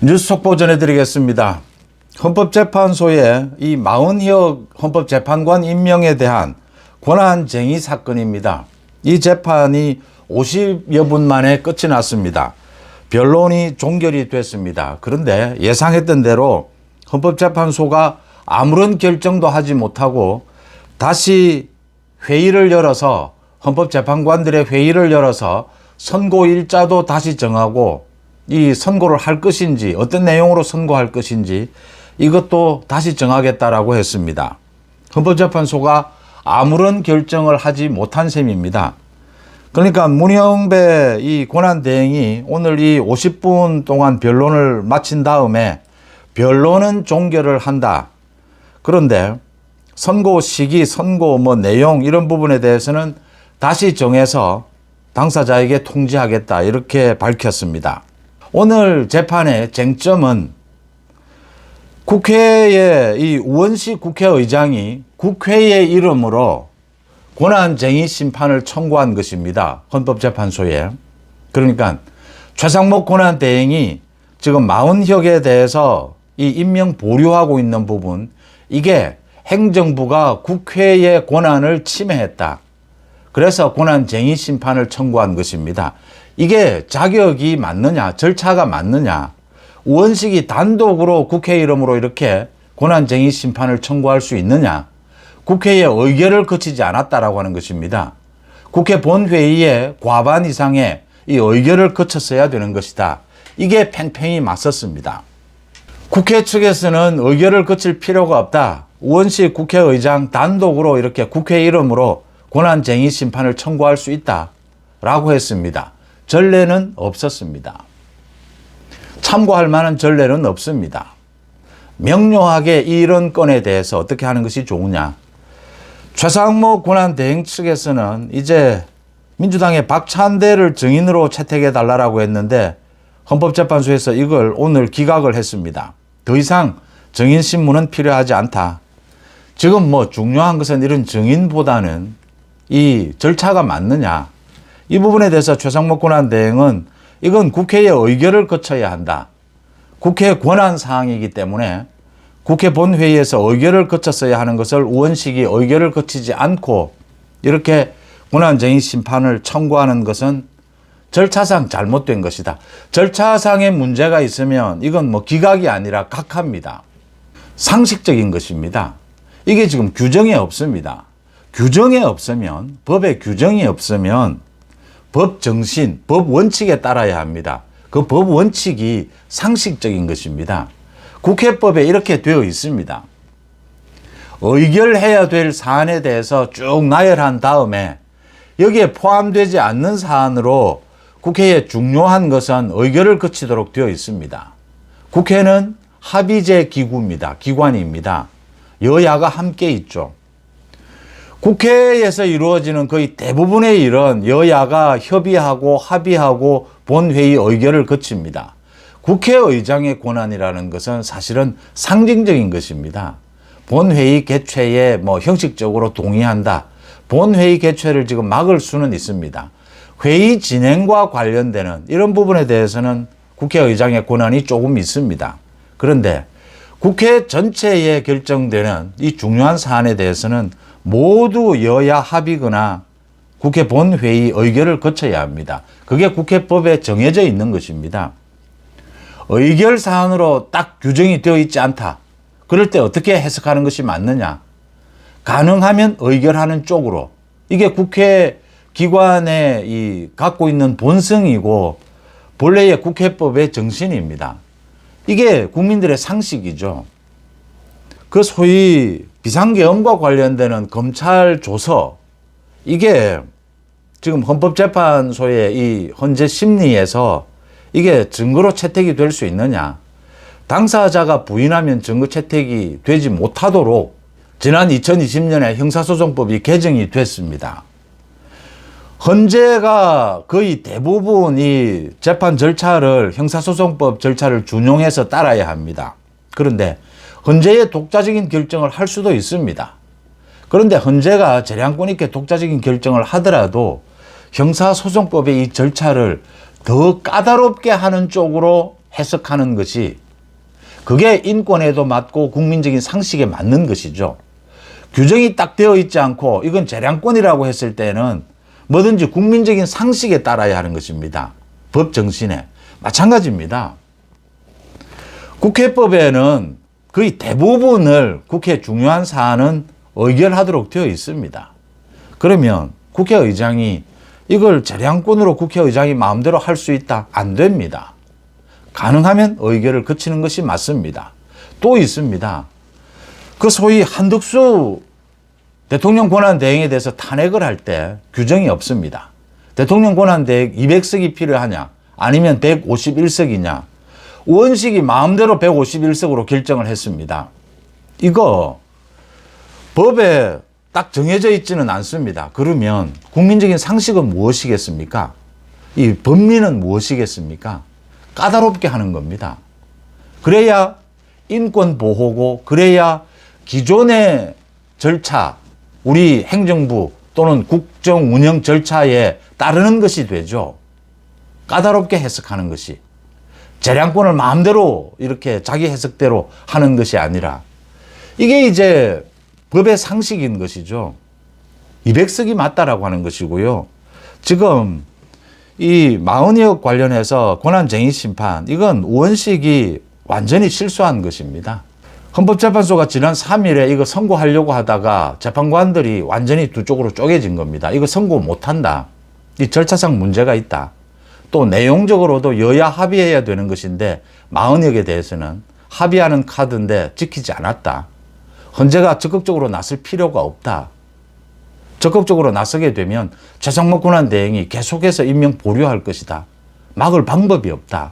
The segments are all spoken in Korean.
뉴스 속보 전해드리겠습니다. 헌법재판소의 이 마은혁 헌법재판관 임명에 대한 권한쟁의 사건입니다. 이 재판이 50여 분 만에 끝이 났습니다. 변론이 종결이 됐습니다. 그런데 예상했던 대로 헌법재판소가 아무런 결정도 하지 못하고 다시 회의를 열어서 헌법재판관들의 회의를 열어서 선고 일자도 다시 정하고 이 선고를 할 것인지 어떤 내용으로 선고할 것인지 이것도 다시 정하겠다라고 했습니다. 헌법재판소가 아무런 결정을 하지 못한 셈입니다. 그러니까 문영배 이 권한대행이 오늘 이 50분 동안 변론을 마친 다음에 변론은 종결을 한다. 그런데 선고 시기, 선고 내용 이런 부분에 대해서는 다시 정해서 당사자에게 통지하겠다 이렇게 밝혔습니다. 오늘 재판의 쟁점은 국회의 이 우원식 국회의장이 국회의 이름으로 권한쟁의 심판을 청구한 것입니다. 헌법재판소에. 그러니까 최상목 권한대행이 지금 마은혁에 대해서 이 임명 보류하고 있는 부분, 이게 행정부가 국회의 권한을 침해했다. 그래서 권한쟁의 심판을 청구한 것입니다. 이게 자격이 맞느냐, 절차가 맞느냐, 우원식이 단독으로 국회 이름으로 이렇게 권한쟁의 심판을 청구할 수 있느냐, 국회의 의결을 거치지 않았다라고 하는 것입니다. 국회 본회의에 과반 이상의 이 의결을 거쳤어야 되는 것이다. 이게 팽팽히 맞섰습니다. 국회 측에서는 의결을 거칠 필요가 없다. 우원식 국회의장 단독으로 이렇게 국회 이름으로 권한쟁의 심판을 청구할 수 있다라고 했습니다. 전례는 없었습니다. 참고할 만한 전례는 없습니다. 명료하게 이런 건에 대해서 어떻게 하는 것이 좋으냐. 최상목 권한대행 측에서는 이제 민주당의 박찬대를 증인으로 채택해 달라고 했는데 헌법재판소에서 이걸 오늘 기각을 했습니다. 더 이상 증인 신문은 필요하지 않다. 지금 중요한 것은 이런 증인보다는 이 절차가 맞느냐. 이 부분에 대해서 최상목 권한대행은 이건 국회의 의결을 거쳐야 한다. 국회 권한 사항이기 때문에 국회 본회의에서 의결을 거쳤어야 하는 것을 우원식이 의결을 거치지 않고 이렇게 권한쟁의 심판을 청구하는 것은 절차상 잘못된 것이다. 절차상의 문제가 있으면 이건 기각이 아니라 각하입니다. 상식적인 것입니다. 이게 지금 규정에 없습니다. 규정에 없으면, 법에 규정이 없으면 법 정신, 법 원칙에 따라야 합니다. 그 법 원칙이 상식적인 것입니다. 국회법에 이렇게 되어 있습니다. 의결해야 될 사안에 대해서 쭉 나열한 다음에 여기에 포함되지 않는 사안으로 국회에 중요한 것은 의결을 거치도록 되어 있습니다. 국회는 합의제 기구입니다. 기관입니다. 여야가 함께 있죠. 국회에서 이루어지는 거의 대부분의 일은 여야가 협의하고 합의하고 본회의 의결을 거칩니다. 국회의장의 권한이라는 것은 사실은 상징적인 것입니다. 본회의 개최에 형식적으로 동의한다. 본회의 개최를 지금 막을 수는 있습니다. 회의 진행과 관련되는 이런 부분에 대해서는 국회의장의 권한이 조금 있습니다. 그런데 국회 전체에 결정되는 이 중요한 사안에 대해서는 모두 여야 합의거나 국회 본회의 의결을 거쳐야 합니다. 그게 국회법에 정해져 있는 것입니다. 의결 사안으로 딱 규정이 되어 있지 않다. 그럴 때 어떻게 해석하는 것이 맞느냐. 가능하면 의결하는 쪽으로. 이게 국회 기관에 갖고 있는 본성이고 본래의 국회법의 정신입니다. 이게 국민들의 상식이죠. 그 소위 비상계엄과 관련되는 검찰 조서, 이게 지금 헌법재판소의 이 헌재 심리에서 이게 증거로 채택이 될 수 있느냐. 당사자가 부인하면 증거 채택이 되지 못하도록 지난 2020년에 형사소송법이 개정이 됐습니다. 헌재가 거의 대부분 이 재판 절차를 형사소송법 절차를 준용해서 따라야 합니다. 그런데 헌재의 독자적인 결정을 할 수도 있습니다. 그런데 헌재가 재량권 있게 독자적인 결정을 하더라도 형사소송법의 이 절차를 더 까다롭게 하는 쪽으로 해석하는 것이 그게 인권에도 맞고 국민적인 상식에 맞는 것이죠. 규정이 딱 되어 있지 않고 이건 재량권이라고 했을 때는 뭐든지 국민적인 상식에 따라야 하는 것입니다. 법 정신에. 마찬가지입니다. 국회법에는 거의 대부분을 국회 중요한 사안은 의결하도록 되어 있습니다. 그러면 국회의장이 이걸 재량권으로 국회의장이 마음대로 할 수 있다? 안 됩니다. 가능하면 의결을 거치는 것이 맞습니다. 또 있습니다. 그 소위 한덕수 대통령 권한대행에 대해서 탄핵을 할 때 규정이 없습니다. 대통령 권한대행 200석이 필요하냐 아니면 151석이냐. 의원식이 마음대로 151석으로 결정을 했습니다. 이거 법에 딱 정해져 있지는 않습니다. 그러면 국민적인 상식은 무엇이겠습니까? 이 법리는 무엇이겠습니까? 까다롭게 하는 겁니다. 그래야 인권 보호고 그래야 기존의 절차, 우리 행정부 또는 국정 운영 절차에 따르는 것이 되죠. 까다롭게 해석하는 것이. 재량권을 마음대로 이렇게 자기 해석대로 하는 것이 아니라 이게 이제 법의 상식인 것이죠. 200석이 맞다라고 하는 것이고요. 지금 이 마흔이억 관련해서 권한쟁의 심판, 이건 의원식이 완전히 실수한 것입니다. 헌법재판소가 지난 3일에 이거 선고하려고 하다가 재판관들이 완전히 두 쪽으로 쪼개진 겁니다. 이거 선고 못한다. 이 절차상 문제가 있다. 또 내용적으로도 여야 합의해야 되는 것인데 마흔역에 대해서는 합의하는 카드인데 지키지 않았다. 헌재가 적극적으로 나설 필요가 없다. 적극적으로 나서게 되면 최상목 권한대행이 계속해서 임명 보류할 것이다. 막을 방법이 없다.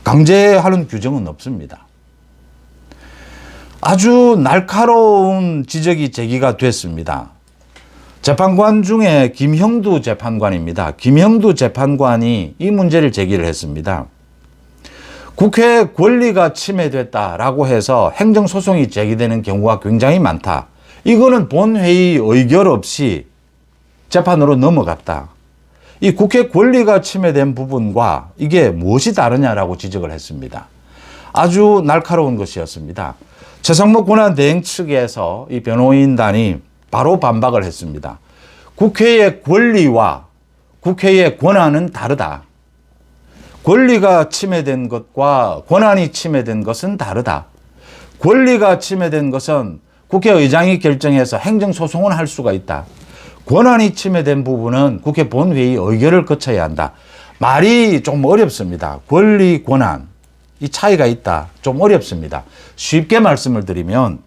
강제하는 규정은 없습니다. 아주 날카로운 지적이 제기가 됐습니다. 재판관 중에 김형두 재판관입니다. 김형두 재판관이 이 문제를 제기를 했습니다. 국회 권리가 침해됐다라고 해서 행정소송이 제기되는 경우가 굉장히 많다. 이거는 본회의 의결 없이 재판으로 넘어갔다. 이 국회 권리가 침해된 부분과 이게 무엇이 다르냐라고 지적을 했습니다. 아주 날카로운 것이었습니다. 최상목 권한대행 측에서 이 변호인단이 바로 반박을 했습니다. 국회의 권리와 국회의 권한은 다르다. 권리가 침해된 것과 권한이 침해된 것은 다르다. 권리가 침해된 것은 국회의장이 결정해서 행정소송을 할 수가 있다. 권한이 침해된 부분은 국회 본회의 의결을 거쳐야 한다. 말이 좀 어렵습니다. 권리, 권한. 이 차이가 있다. 좀 어렵습니다. 쉽게 말씀을 드리면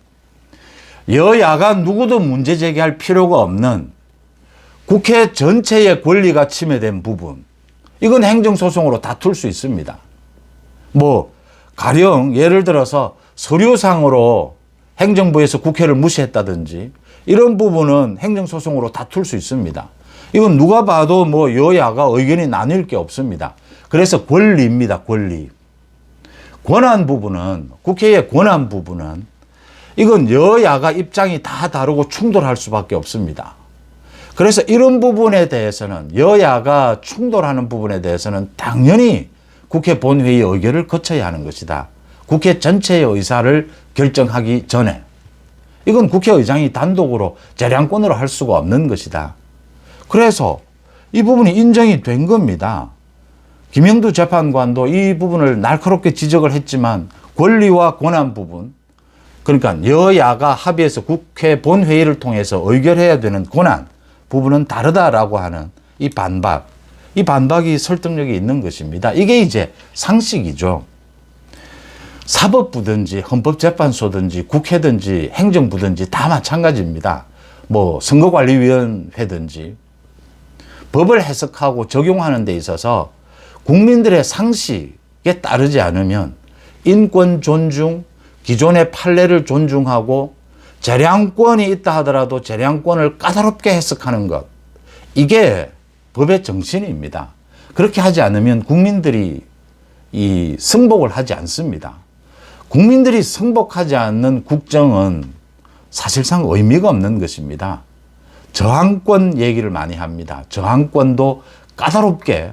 여야가 누구도 문제 제기할 필요가 없는 국회 전체의 권리가 침해된 부분. 이건 행정소송으로 다툴 수 있습니다. 가령 예를 들어서 서류상으로 행정부에서 국회를 무시했다든지 이런 부분은 행정소송으로 다툴 수 있습니다. 이건 누가 봐도 여야가 의견이 나뉠 게 없습니다. 그래서 권리입니다. 권리. 권한 부분은, 국회의 권한 부분은 이건 여야가 입장이 다 다르고 충돌할 수밖에 없습니다. 그래서 이런 부분에 대해서는 여야가 충돌하는 부분에 대해서는 당연히 국회 본회의 의결을 거쳐야 하는 것이다. 국회 전체의 의사를 결정하기 전에. 이건 국회의장이 단독으로 재량권으로 할 수가 없는 것이다. 그래서 이 부분이 인정이 된 겁니다. 김형두 재판관도 이 부분을 날카롭게 지적을 했지만 권리와 권한 부분, 그러니까 여야가 합의해서 국회 본회의를 통해서 의결해야 되는 권한 부분은 다르다라고 하는 이 반박, 이 반박이 설득력이 있는 것입니다. 이게 이제 상식이죠. 사법부든지 헌법재판소든지 국회든지 행정부든지 다 마찬가지입니다. 선거관리위원회든지 법을 해석하고 적용하는 데 있어서 국민들의 상식에 따르지 않으면 인권 존중, 기존의 판례를 존중하고 재량권이 있다 하더라도 재량권을 까다롭게 해석하는 것, 이게 법의 정신입니다. 그렇게 하지 않으면 국민들이 이 승복을 하지 않습니다. 국민들이 승복하지 않는 국정은 사실상 의미가 없는 것입니다. 저항권 얘기를 많이 합니다. 저항권도 까다롭게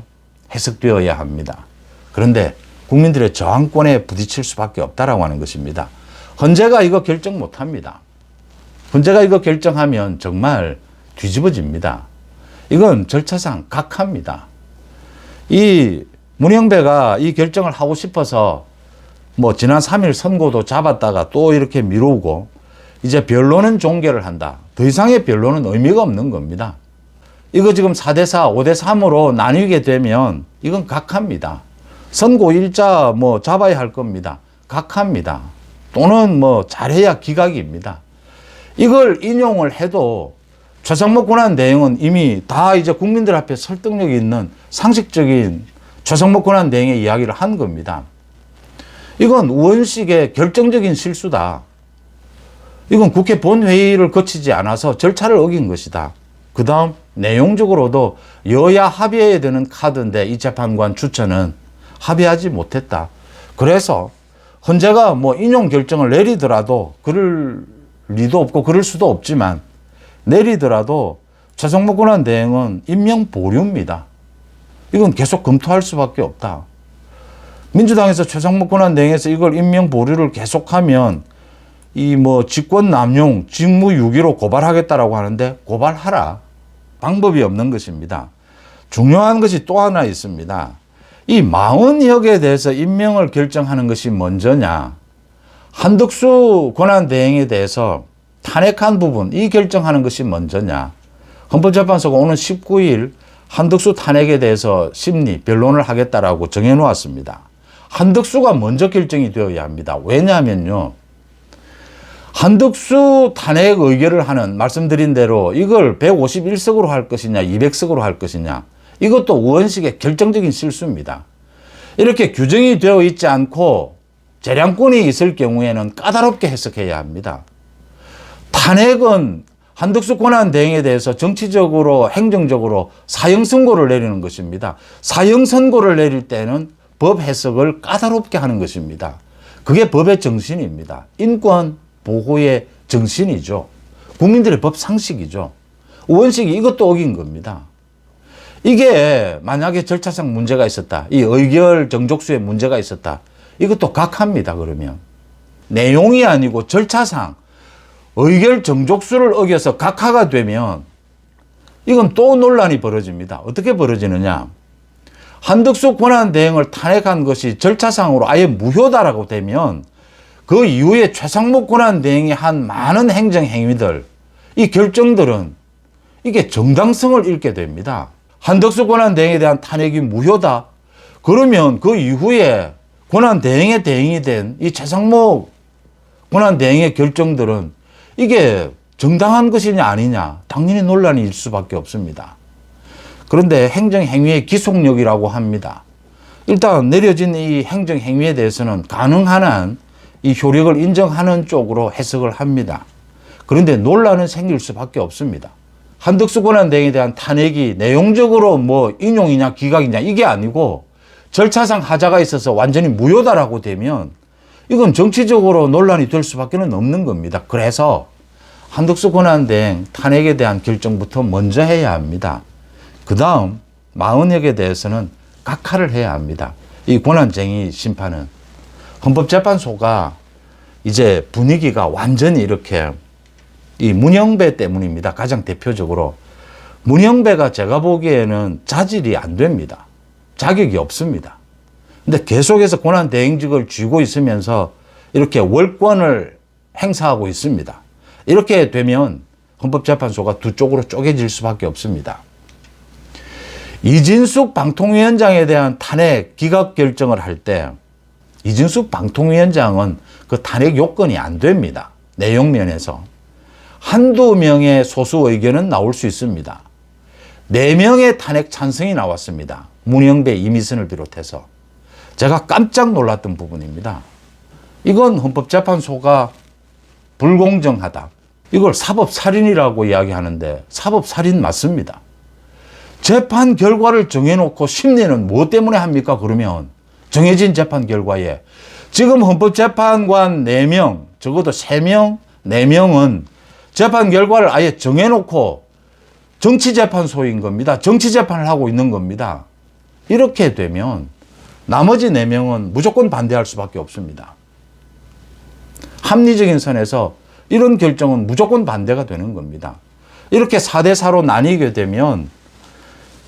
해석되어야 합니다. 그런데 국민들의 저항권에 부딪힐 수밖에 없다라고 하는 것입니다. 헌재가 이거 결정 못합니다. 헌재가 이거 결정하면 정말 뒤집어집니다. 이건 절차상 각하입니다. 이 문영배가 이 결정을 하고 싶어서 뭐 지난 3일 선고도 잡았다가 또 이렇게 미루고 이제 변론은 종결을 한다. 더 이상의 변론은 의미가 없는 겁니다. 이거 지금 4대4, 5대3으로 나뉘게 되면 이건 각하입니다. 선고 일자 뭐 잡아야 할 겁니다. 각하입니다. 또는 뭐 잘해야 기각입니다. 이걸 인용을 해도 최상목 권한 대행은 이미 다 이제 국민들 앞에 설득력이 있는 상식적인 최상목 권한 대행의 이야기를 한 겁니다. 이건 의원식의 결정적인 실수다. 이건 국회 본회의를 거치지 않아서 절차를 어긴 것이다. 그 다음 내용적으로도 여야 합의해야 되는 카드인데 이 재판관 추천은 합의하지 못했다. 그래서 헌재가 뭐 인용 결정을 내리더라도 그럴 리도 없고 그럴 수도 없지만 내리더라도 최상목 권한 대행은 임명 보류입니다. 이건 계속 검토할 수밖에 없다. 민주당에서 최상목 권한 대행에서 이걸 임명 보류를 계속하면 이 뭐 직권 남용, 직무유기로 고발하겠다라고 하는데 고발하라. 방법이 없는 것입니다. 중요한 것이 또 하나 있습니다. 이 40혁에 대해서 임명을 결정하는 것이 먼저냐, 한덕수 권한 대행에 대해서 탄핵한 부분 이 결정하는 것이 먼저냐. 헌법재판소가 오는 19일 한덕수 탄핵에 대해서 심리 변론을 하겠다라고 정해놓았습니다. 한덕수가 먼저 결정이 되어야 합니다. 왜냐하면요, 한덕수 탄핵 의결을 하는, 말씀드린 대로 이걸 151석으로 할 것이냐 200석으로 할 것이냐, 이것도 의원식의 결정적인 실수입니다. 이렇게 규정이 되어 있지 않고 재량권이 있을 경우에는 까다롭게 해석해야 합니다. 탄핵은 한덕수 권한 대행에 대해서 정치적으로 행정적으로 사형 선고를 내리는 것입니다. 사형 선고를 내릴 때는 법 해석을 까다롭게 하는 것입니다. 그게 법의 정신입니다. 인권 보호의 정신이죠. 국민들의 법 상식이죠. 의원식이 이것도 어긴 겁니다. 이게 만약에 절차상 문제가 있었다, 이 의결 정족수에 문제가 있었다, 이것도 각하입니다. 그러면 내용이 아니고 절차상 의결 정족수를 어겨서 각하가 되면 이건 또 논란이 벌어집니다. 어떻게 벌어지느냐, 한덕수 권한 대행을 탄핵한 것이 절차상으로 아예 무효다라고 되면 그 이후에 최상목 권한 대행이 한 많은 행정 행위들, 이 결정들은 이게 정당성을 잃게 됩니다. 한덕수 권한 대행에 대한 탄핵이 무효다. 그러면 그 이후에 권한 대행의 대행이 된 이 최상목 권한 대행의 결정들은 이게 정당한 것이냐 아니냐, 당연히 논란이 일 수밖에 없습니다. 그런데 행정행위의 기속력이라고 합니다. 일단 내려진 이 행정행위에 대해서는 가능한 한 이 효력을 인정하는 쪽으로 해석을 합니다. 그런데 논란은 생길 수밖에 없습니다. 한덕수 권한 대행에 대한 탄핵이 내용적으로 뭐 인용이냐 기각이냐 이게 아니고 절차상 하자가 있어서 완전히 무효다라고 되면 이건 정치적으로 논란이 될 수밖에 없는 겁니다. 그래서 한덕수 권한 대행 탄핵에 대한 결정부터 먼저 해야 합니다. 그 다음 40혁에 대해서는 각하를 해야 합니다. 이 권한쟁의 심판은 헌법재판소가 이제 분위기가 완전히 이렇게 이 문영배 때문입니다. 가장 대표적으로 문영배가 제가 보기에는 자질이 안 됩니다. 자격이 없습니다. 근데 계속해서 권한대행직을 쥐고 있으면서 이렇게 월권을 행사하고 있습니다. 이렇게 되면 헌법재판소가 두 쪽으로 쪼개질 수밖에 없습니다. 이진숙 방통위원장에 대한 탄핵 기각 결정을 할 때 이진숙 방통위원장은 그 탄핵 요건이 안 됩니다. 내용 면에서. 한두 명의 소수 의견은 나올 수 있습니다. 4명의 탄핵 찬성이 나왔습니다. 문영배, 이미선을 비롯해서. 제가 깜짝 놀랐던 부분입니다. 이건 헌법재판소가 불공정하다. 이걸 사법살인이라고 이야기하는데 사법살인 맞습니다. 재판 결과를 정해놓고 심리는 뭐 때문에 합니까? 그러면 정해진 재판 결과에 지금 헌법재판관 4명, 적어도 3명, 4명은 재판 결과를 아예 정해놓고 정치재판소인 겁니다. 정치재판을 하고 있는 겁니다. 이렇게 되면 나머지 4명은 무조건 반대할 수밖에 없습니다. 합리적인 선에서 이런 결정은 무조건 반대가 되는 겁니다. 이렇게 4대4로 나뉘게 되면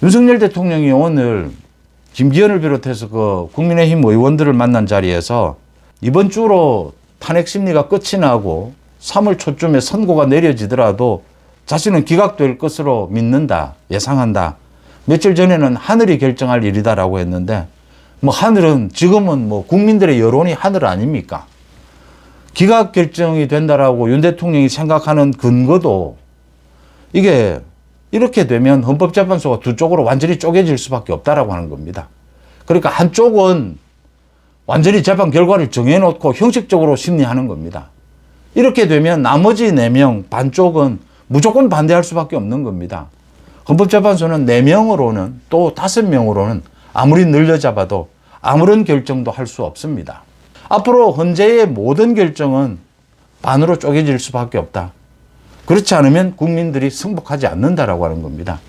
윤석열 대통령이 오늘 김기현을 비롯해서 그 국민의힘 의원들을 만난 자리에서 이번 주로 탄핵 심리가 끝이 나고 3월 초쯤에 선고가 내려지더라도 자신은 기각될 것으로 믿는다, 예상한다. 며칠 전에는 하늘이 결정할 일이다라고 했는데 뭐 하늘은 지금은 뭐 국민들의 여론이 하늘 아닙니까? 기각 결정이 된다라고 윤 대통령이 생각하는 근거도 이게 이렇게 되면 헌법재판소가 두 쪽으로 완전히 쪼개질 수밖에 없다라고 하는 겁니다. 그러니까 한쪽은 완전히 재판 결과를 정해놓고 형식적으로 심리하는 겁니다. 이렇게 되면 나머지 4명 반쪽은 무조건 반대할 수밖에 없는 겁니다. 헌법재판소는 4명으로는 또 5명으로는 아무리 늘려잡아도 아무런 결정도 할 수 없습니다. 앞으로 헌재의 모든 결정은 반으로 쪼개질 수밖에 없다. 그렇지 않으면 국민들이 승복하지 않는다라고 하는 겁니다.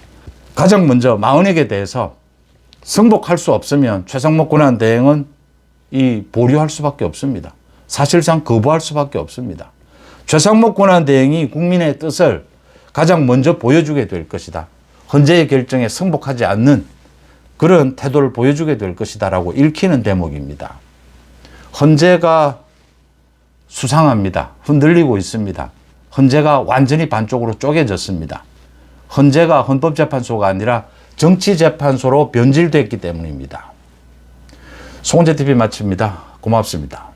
가장 먼저 마흔액에 대해서 승복할 수 없으면 최상목 권한대행은 보류할 수밖에 없습니다. 사실상 거부할 수밖에 없습니다. 최상목 권한대행이 국민의 뜻을 가장 먼저 보여주게 될 것이다. 헌재의 결정에 승복하지 않는 그런 태도를 보여주게 될 것이다 라고 읽히는 대목입니다. 헌재가 수상합니다. 흔들리고 있습니다. 헌재가 완전히 반쪽으로 쪼개졌습니다. 헌재가 헌법재판소가 아니라 정치재판소로 변질됐기 때문입니다. 송은재 TV 마칩니다. 고맙습니다.